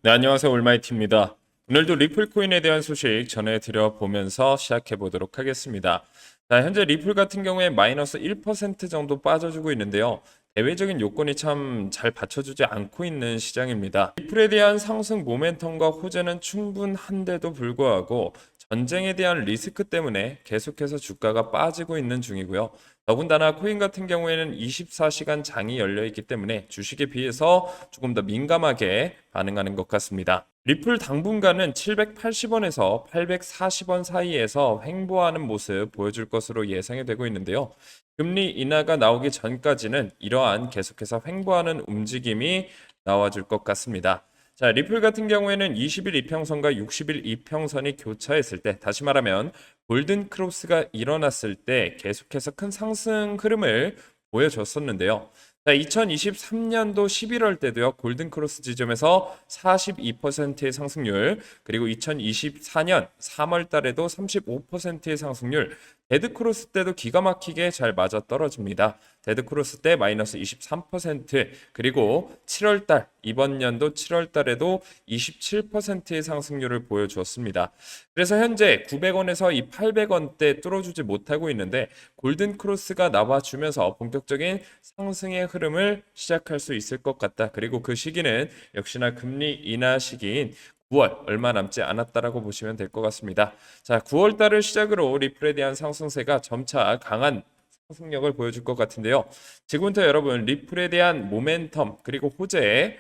네, 안녕하세요. 올마이티입니다. 오늘도 리플 코인에 대한 소식 전해드려 보면서 시작해 보도록 하겠습니다. 자, 현재 리플 같은 경우에 마이너스 1% 정도 빠져주고 있는데요. 대외적인 요건이 참 잘 받쳐주지 않고 있는 시장입니다. 리플에 대한 상승 모멘텀과 호재는 충분한데도 불구하고 전쟁에 대한 리스크 때문에 계속해서 주가가 빠지고 있는 중이고요. 더군다나 코인 같은 경우에는 24시간 장이 열려 있기 때문에 주식에 비해서 조금 더 민감하게 반응하는 것 같습니다. 리플 당분간은 780원에서 840원 사이에서 횡보하는 모습 보여줄 것으로 예상이 되고 있는데요. 금리 인하가 나오기 전까지는 이러한 계속해서 횡보하는 움직임이 나와줄 것 같습니다. 자, 리플 같은 경우에는 20일 이평선과 60일 이평선이 교차했을 때, 다시 말하면 골든 크로스가 일어났을 때 계속해서 큰 상승 흐름을 보여줬었는데요. 자, 2023년도 11월 때도요. 골든 크로스 지점에서 42%의 상승률, 그리고 2024년 3월 달에도 35%의 상승률, 데드크로스 때도 기가 막히게 잘 맞아 떨어집니다. 데드크로스 때 마이너스 23%, 그리고 7월 달, 이번 연도 7월 달에도 27%의 상승률을 보여주었습니다. 그래서 현재 900원에서 이 800원대 뚫어주지 못하고 있는데 골든 크로스가 나와주면서 본격적인 상승의 흐름을 시작할 수 있을 것 같다. 그리고 그 시기는 역시나 금리 인하 시기인 9월 얼마 남지 않았다라고 보시면 될 것 같습니다. 자, 9월 달을 시작으로 리플에 대한 상승세가 점차 강한 상승력을 보여줄 것 같은데요. 지금부터 여러분 리플에 대한 모멘텀 그리고 호재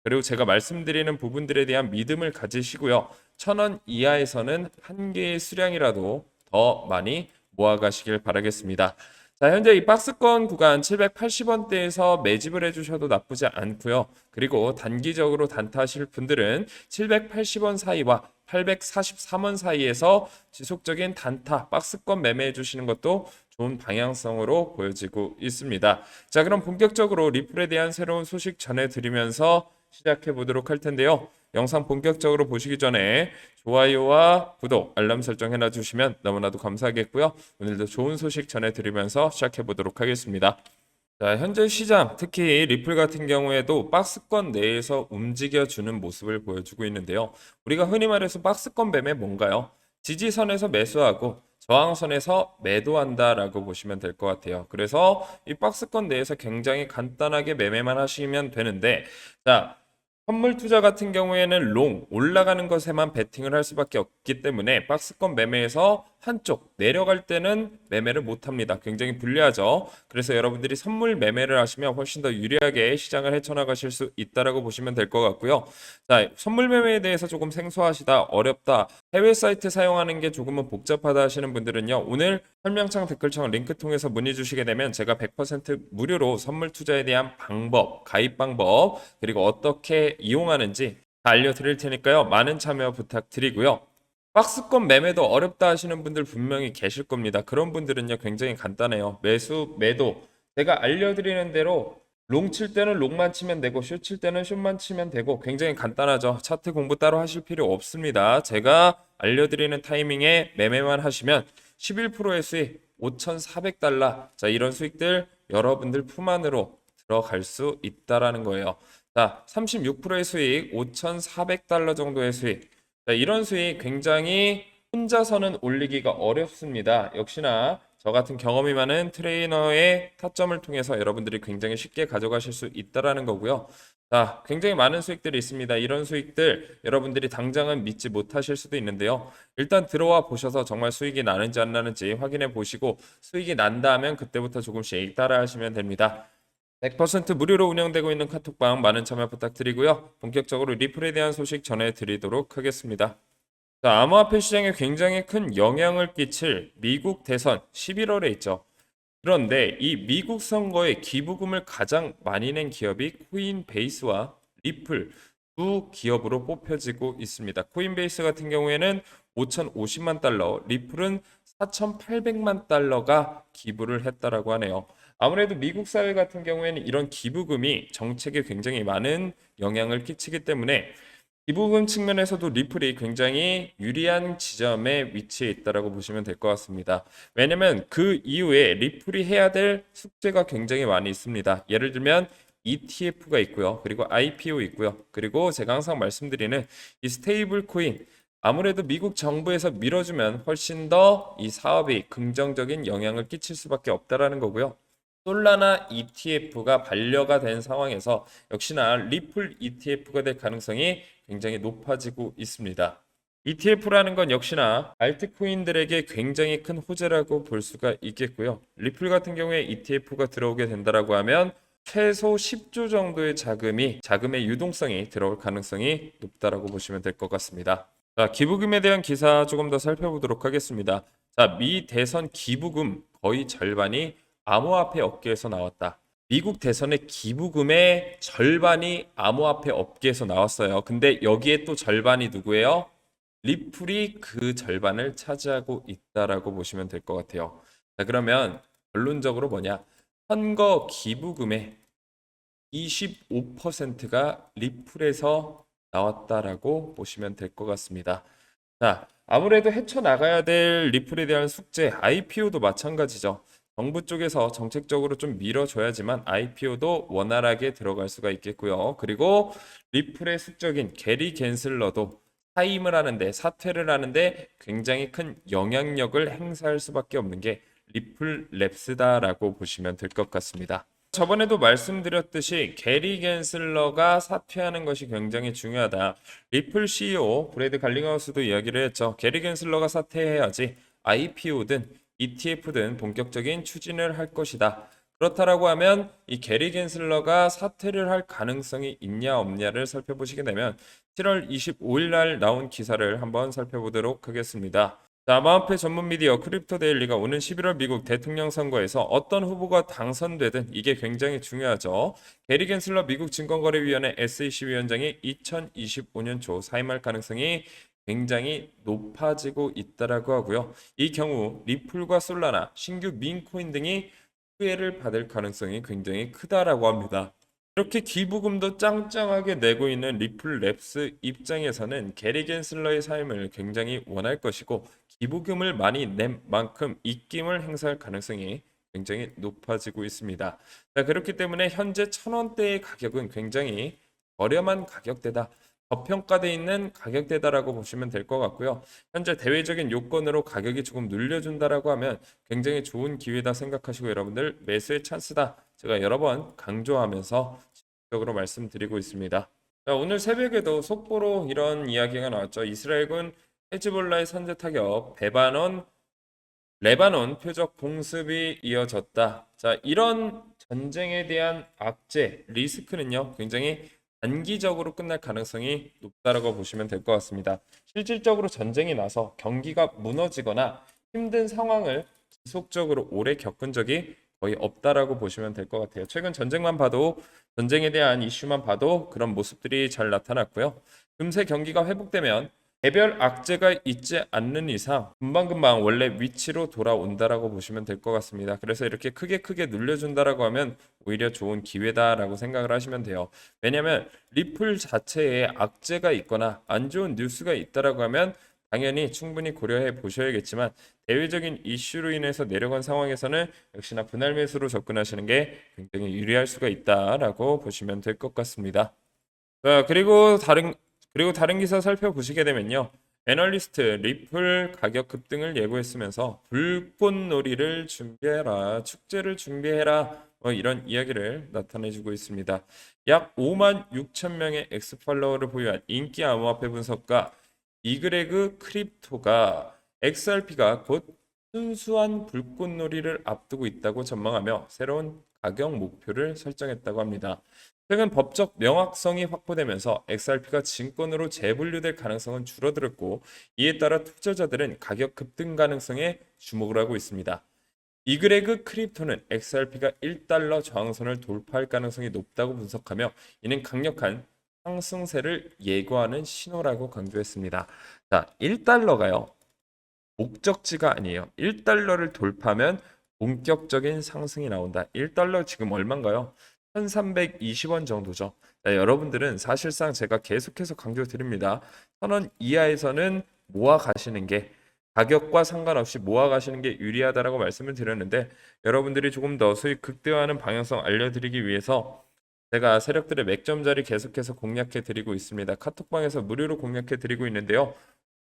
그리고 제가 말씀드리는 부분들에 대한 믿음을 가지시고요. 1,000원 이하에서는 한 개의 수량이라도 더 많이 모아가시길 바라겠습니다. 자, 현재 이 박스권 구간 780원대에서 매집을 해주셔도 나쁘지 않고요. 그리고 단기적으로 단타하실 분들은 780원 사이와 843원 사이에서 지속적인 단타 박스권 매매해 주시는 것도 좋은 방향성으로 보여지고 있습니다. 자, 그럼 본격적으로 리플에 대한 새로운 소식 전해드리면서 시작해 보도록 할 텐데요. 영상 본격적으로 보시기 전에 좋아요와 구독, 알람 설정 해놔주시면 너무나도 감사하겠고요. 오늘도 좋은 소식 전해드리면서 시작해 보도록 하겠습니다. 자, 현재 시장, 특히 리플 같은 경우에도 박스권 내에서 움직여주는 모습을 보여주고 있는데요. 우리가 흔히 말해서 박스권 매매 뭔가요? 지지선에서 매수하고 저항선에서 매도한다라고 보시면 될 것 같아요. 그래서 이 박스권 내에서 굉장히 간단하게 매매만 하시면 되는데, 자, 선물 투자 같은 경우에는 롱 올라가는 것에만 베팅을 할 수밖에 없기 때문에 박스권 매매에서 한쪽 내려갈 때는 매매를 못 합니다. 굉장히 불리하죠. 그래서 여러분들이 선물 매매를 하시면 훨씬 더 유리하게 시장을 헤쳐나가실 수 있다라고 보시면 될 것 같고요. 자, 선물 매매에 대해서 조금 생소하시다, 어렵다, 해외 사이트 사용하는 게 조금은 복잡하다 하시는 분들은요. 오늘 설명창 댓글창 링크 통해서 문의 주시게 되면 제가 100% 무료로 선물 투자에 대한 방법, 가입 방법, 그리고 어떻게 이용하는지 다 알려드릴 테니까요. 많은 참여 부탁드리고요. 박스권 매매도 어렵다 하시는 분들 분명히 계실 겁니다. 그런 분들은요, 굉장히 간단해요. 매수, 매도. 제가 알려드리는 대로 롱 칠 때는 롱만 치면 되고, 숏 칠 때는 숏만 치면 되고, 굉장히 간단하죠. 차트 공부 따로 하실 필요 없습니다. 제가 알려드리는 타이밍에 매매만 하시면 11%의 수익, 5,400달러. 자, 이런 수익들 여러분들 품 안으로 들어갈 수 있다라는 거예요. 자, 36%의 수익, 5,400달러 정도의 수익. 자, 이런 수익 굉장히 혼자서는 올리기가 어렵습니다. 역시나 저 같은 경험이 많은 트레이너의 타점을 통해서 여러분들이 굉장히 쉽게 가져가실 수 있다라는 거고요. 자, 굉장히 많은 수익들이 있습니다. 이런 수익들 여러분들이 당장은 믿지 못하실 수도 있는데요. 일단 들어와 보셔서 정말 수익이 나는지 안 나는지 확인해 보시고 수익이 난다 하면 그때부터 조금씩 따라 하시면 됩니다. 100% 무료로 운영되고 있는 카톡방 많은 참여 부탁드리고요. 본격적으로 리플에 대한 소식 전해드리도록 하겠습니다. 자, 암호화폐 시장에 굉장히 큰 영향을 끼칠 미국 대선 11월에 있죠. 그런데 이 미국 선거에 기부금을 가장 많이 낸 기업이 코인베이스와 리플 두 기업으로 뽑혀지고 있습니다. 코인베이스 같은 경우에는 5,050만 달러, 리플은 4,800만 달러가 기부를 했다라고 하네요. 아무래도 미국 사회 같은 경우에는 이런 기부금이 정책에 굉장히 많은 영향을 끼치기 때문에 기부금 측면에서도 리플이 굉장히 유리한 지점에 위치해 있다라고 보시면 될 것 같습니다. 왜냐면 그 이후에 리플이 해야 될 숙제가 굉장히 많이 있습니다. 예를 들면 ETF가 있고요. 그리고 IPO 있고요. 그리고 제가 항상 말씀드리는 이 스테이블 코인 아무래도 미국 정부에서 밀어주면 훨씬 더 이 사업이 긍정적인 영향을 끼칠 수밖에 없다라는 거고요. 솔라나 ETF가 반려가 된 상황에서 역시나 리플 ETF가 될 가능성이 굉장히 높아지고 있습니다. ETF라는 건 역시나 알트코인들에게 굉장히 큰 호재라고 볼 수가 있겠고요. 리플 같은 경우에 ETF가 들어오게 된다라고 하면 최소 10조 정도의 자금의 유동성이 들어올 가능성이 높다라고 보시면 될 것 같습니다. 자, 기부금에 대한 기사 조금 더 살펴보도록 하겠습니다. 자, 미 대선 기부금 거의 절반이 암호화폐 업계에서 나왔다. 미국 대선의 기부금의 절반이 암호화폐 업계에서 나왔어요. 근데 여기에 또 절반이 누구예요? 리플이 그 절반을 차지하고 있다라고 보시면 될 것 같아요. 자, 그러면 결론적으로 뭐냐? 선거 기부금의 25%가 리플에서 나왔다라고 보시면 될 것 같습니다. 자, 아무래도 헤쳐나가야 될 리플에 대한 숙제, IPO도 마찬가지죠. 정부 쪽에서 정책적으로 좀 밀어줘야지만 IPO도 원활하게 들어갈 수가 있겠고요. 그리고 리플의 숙적인 게리 겐슬러도 사임을 하는데 사퇴를 하는데 굉장히 큰 영향력을 행사할 수밖에 없는 게 리플 랩스다라고 보시면 될 것 같습니다. 저번에도 말씀드렸듯이 게리 겐슬러가 사퇴하는 것이 굉장히 중요하다. 리플 CEO 브래드 갈링하우스도 이야기를 했죠. 게리 겐슬러가 사퇴해야지 IPO든 ETF든 본격적인 추진을 할 것이다. 그렇다라고 하면 이 게리 겐슬러가 사퇴를 할 가능성이 있냐 없냐를 살펴보시게 되면 7월 25일 날 나온 기사를 한번 살펴보도록 하겠습니다. 자, 암호화폐 전문 미디어 크립토 데일리가 오는 11월 미국 대통령 선거에서 어떤 후보가 당선되든 이게 굉장히 중요하죠. 게리 겐슬러 미국 증권거래위원회 SEC 위원장이 2025년 초 사임할 가능성이 굉장히 높아지고 있다라고 하고요. 이 경우 리플과 솔라나 신규 민코인 등이 피해를 받을 가능성이 굉장히 크다라고 합니다. 이렇게 기부금도 짱짱하게 내고 있는 리플 랩스 입장에서는 게리 겐슬러의 삶을 굉장히 원할 것이고 기부금을 많이 낸 만큼 입김을 행사할 가능성이 굉장히 높아지고 있습니다. 자, 그렇기 때문에 현재 1,000원대의 가격은 굉장히 저렴한 가격대다. 저평가되어 있는 가격대다라고 보시면 될 것 같고요. 현재 대외적인 요건으로 가격이 조금 눌려준다라고 하면 굉장히 좋은 기회다 생각하시고 여러분들 매수의 찬스다. 제가 여러 번 강조하면서 적으로 말씀드리고 있습니다. 자, 오늘 새벽에도 속보로 이런 이야기가 나왔죠. 이스라엘군 헤즈볼라의 선제 타격, 레바논 표적 공습이 이어졌다. 자, 이런 전쟁에 대한 악재, 리스크는요, 굉장히 단기적으로 끝날 가능성이 높다라고 보시면 될 것 같습니다. 실질적으로 전쟁이 나서 경기가 무너지거나 힘든 상황을 지속적으로 오래 겪은 적이 거의 없다라고 보시면 될 것 같아요. 최근 전쟁만 봐도 전쟁에 대한 이슈만 봐도 그런 모습들이 잘 나타났고요. 금세 경기가 회복되면 개별 악재가 있지 않는 이상 금방금방 원래 위치로 돌아온다라고 보시면 될 것 같습니다. 그래서 이렇게 크게 눌려준다라고 하면 오히려 좋은 기회다라고 생각을 하시면 돼요. 왜냐하면 리플 자체에 악재가 있거나 안 좋은 뉴스가 있다라고 하면 당연히 충분히 고려해 보셔야겠지만 대외적인 이슈로 인해서 내려간 상황에서는 역시나 분할 매수로 접근하시는 게 굉장히 유리할 수가 있다라고 보시면 될 것 같습니다. 자, 그리고 다른 기사 살펴보시게 되면요. 애널리스트 리플 가격 급등을 예고했으면서 불꽃놀이를 준비해라, 축제를 준비해라, 이런 이야기를 나타내주고 있습니다. 약 5만 6천 명의 엑스팔로워를 보유한 인기 암호화폐 분석가 이그레그 크립토가 XRP가 곧 순수한 불꽃놀이를 앞두고 있다고 전망하며 새로운 가격 목표를 설정했다고 합니다. 최근 법적 명확성이 확보되면서 XRP가 증권으로 재분류될 가능성은 줄어들었고 이에 따라 투자자들은 가격 급등 가능성에 주목을 하고 있습니다. 이그레그 크립토는 XRP가 1달러 저항선을 돌파할 가능성이 높다고 분석하며 이는 강력한 상승세를 예고하는 신호라고 강조했습니다. 자, 1달러가요. 목적지가 아니에요. 1달러를 돌파하면 본격적인 상승이 나온다. 1달러 지금 얼마인가요? 1320원 정도죠. 자, 여러분들은 사실상 제가 계속해서 강조드립니다. 1,000원 이하에서는 모아 가시는 게 가격과 상관없이 모아 가시는 게 유리하다라고 말씀을 드렸는데 여러분들이 조금 더 수익 극대화하는 방향성 알려드리기 위해서 제가 세력들의 맥점 자리 계속해서 공략해 드리고 있습니다. 카톡방에서 무료로 공략해 드리고 있는데요.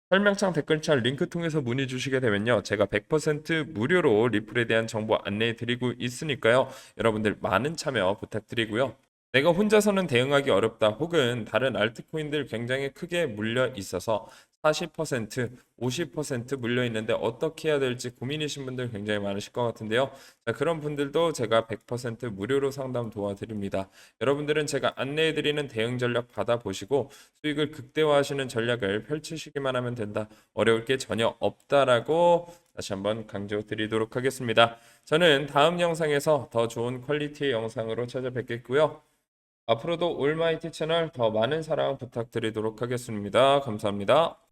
설명창 댓글창 링크 통해서 문의 주시게 되면요. 제가 100% 무료로 리플에 대한 정보 안내해 드리고 있으니까요. 여러분들 많은 참여 부탁드리고요. 내가 혼자서는 대응하기 어렵다 혹은 다른 알트코인들 굉장히 크게 물려 있어서 40%, 50% 물려 있는데 어떻게 해야 될지 고민이신 분들 굉장히 많으실 것 같은데요. 자, 그런 분들도 제가 100% 무료로 상담 도와드립니다. 여러분들은 제가 안내해 드리는 대응 전략 받아보시고 수익을 극대화하시는 전략을 펼치시기만 하면 된다. 어려울 게 전혀 없다라고 다시 한번 강조드리도록 하겠습니다. 저는 다음 영상에서 더 좋은 퀄리티의 영상으로 찾아뵙겠고요. 앞으로도 올마이티 채널 더 많은 사랑 부탁드리도록 하겠습니다. 감사합니다.